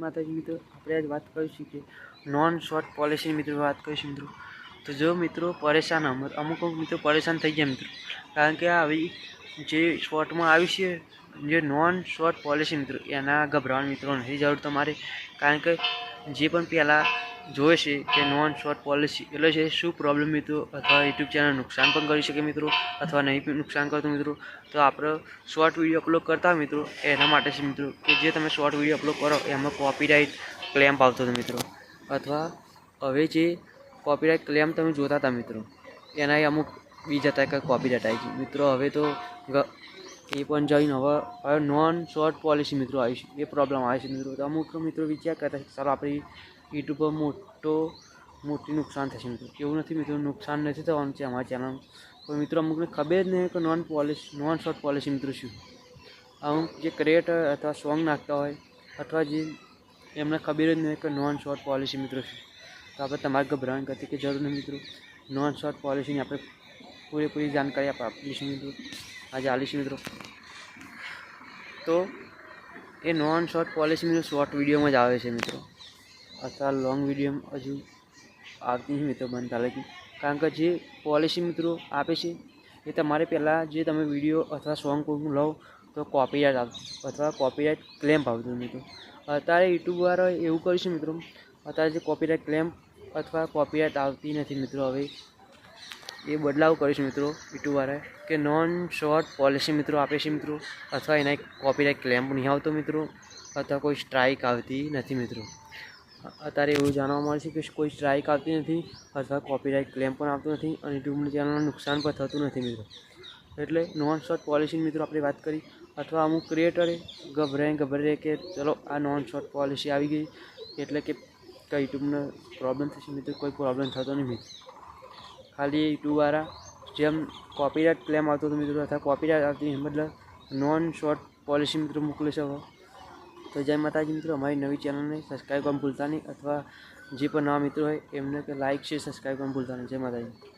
માતાજી મિત્રો, આપણે આજ વાત કરીશું કે નોન શોર્ટ પોલિસીની મિત્રો વાત કરીશું મિત્રો. તો જો મિત્રો પરેશાન અમુક મિત્રો પરેશાન થઈ ગયા મિત્રો, કારણ કે આવી જે શોર્ટમાં આવી છે જે નોન શોર્ટ પોલિસી મિત્રો, એના ગભરાવા મિત્રો નથી જરૂર તમારે. કારણ કે જે પણ પહેલાં જોવે છે કે નોન શોર્ટ પોલિસી એટલે છે શું પ્રોબ્લેમ મિત્રો, અથવા યુટ્યુબ ચેનલ નુકસાન પણ કરી શકે મિત્રો, અથવા નહીં નુકસાન કરતું મિત્રો. તો આપણે શોર્ટ વિડીયો અપલોડ કરતા મિત્રો એના માટે છે મિત્રો કે જે તમે શોર્ટ વિડીયો અપલોડ કરો એમાં કોપીરાઇટ ક્લેમ આવતો હતો મિત્રો, અથવા હવે જે કોપીરાઇટ ક્લેમ તમે જોતા હતા મિત્રો એના અમુક બીજા હતા કે કોપીરાઇટ આવી છે મિત્રો. હવે તો એ પણ જઈને હવે નોન શોર્ટ પોલિસી મિત્રો આવી છે, એ પ્રોબ્લેમ આવે છે મિત્રો. તો અમુક મિત્રો વિચાર કરતા છે ચાલો આપણી યુટ્યુબ પર મોટી નુકસાન થશે મિત્રો. એવું નથી મિત્રો, નુકસાન નથી થવાનું છે અમારા ચેનલ. પણ મિત્રો અમુકને ખબર જ નહીં કે નોન શોર્ટ પોલિસી મિત્રો શું. અમુક જે ક્રિએટર અથવા સોંગ નાખતા હોય અથવા જે એમને ખબર જ નહીં કે નોન શોર્ટ પોલિસી મિત્રો શું. તો આપણે તમારે ગભરાવાની કરતી કે જરૂર નહીં મિત્રો. નોન શોર્ટ પોલિસીની આપણે પૂરેપૂરી જાણકારી આપીશું મિત્રો, આજે આલીશું મિત્રો. તો એ નોન શોર્ટ પોલિસી મિત્રો શોર્ટ વિડીયોમાં જ આવે છે મિત્રો, અથવા લોંગ વિડીયોમાં હજુ આવતી નથી મિત્રો બનતા લગી. કારણ કે જે પોલિસી મિત્રો આપે છે એ તમારે પહેલાં જે તમે વિડીયો અથવા સોંગ કોઈ લો તો કોપીરાઇટ આવતું અથવા કોપીરાઇટ ક્લેમ આવતું મિત્રો. અત્યારે યુટ્યુબવાળાએ એવું કરીશું મિત્રો, અત્યારે જે કોપીરાઇટ ક્લેમ અથવા કોપીરાઇટ આવતી નથી મિત્રો, હવે એ બદલાવ કરીશું મિત્રો યુટ્યુબવાળાએ કે નોન શોર્ટ પોલિસી મિત્રો આપે છે મિત્રો, અથવા એના કોપીરાઇટ ક્લેમ નહીં આવતો મિત્રો, અથવા કોઈ સ્ટ્રાઇક આવતી નથી મિત્રો. અત્યારે એવું જાણવા મળે છે કે કોઈ સ્ટ્રાઇક આવતી નથી અથવા કોપીરાઇટ ક્લેમ પણ આવતું નથી, અને યુટ્યુબની ચેનલનું નુકસાન પણ થતું નથી મિત્રો. એટલે નોન શોર્ટ પોલિસીની મિત્રો આપણે વાત કરી, અથવા અમુક ક્રિએટરે ગભરાય કે ચલો આ નોન શોર્ટ પોલિસી આવી ગઈ એટલે કે યુટ્યુબને પ્રોબ્લેમ થશે મિત્રો. કોઈ પ્રોબ્લેમ થતો નહીં મિત્રો. ખાલી યુટ્યુબવાળા જેમ કોપીરાઇટ ક્લેમ આવતો હતો મિત્રો, અથવા કોપીરાઇટ આવતી મતલબ નોન શોર્ટ પોલિસી મિત્રો મોકલે છે હવે. તો જય માતાજી મિત્રો, અમારી નવી ચેનલને સબસ્ક્રાઈબ કરવાનું ભૂલતા નહીં, અથવા જે પણ નવા મિત્રો હોય એમને કે લાઇક શેર સબસ્ક્રાઈબ કરવાનું ભૂલતા નહીં. જય માતાજી.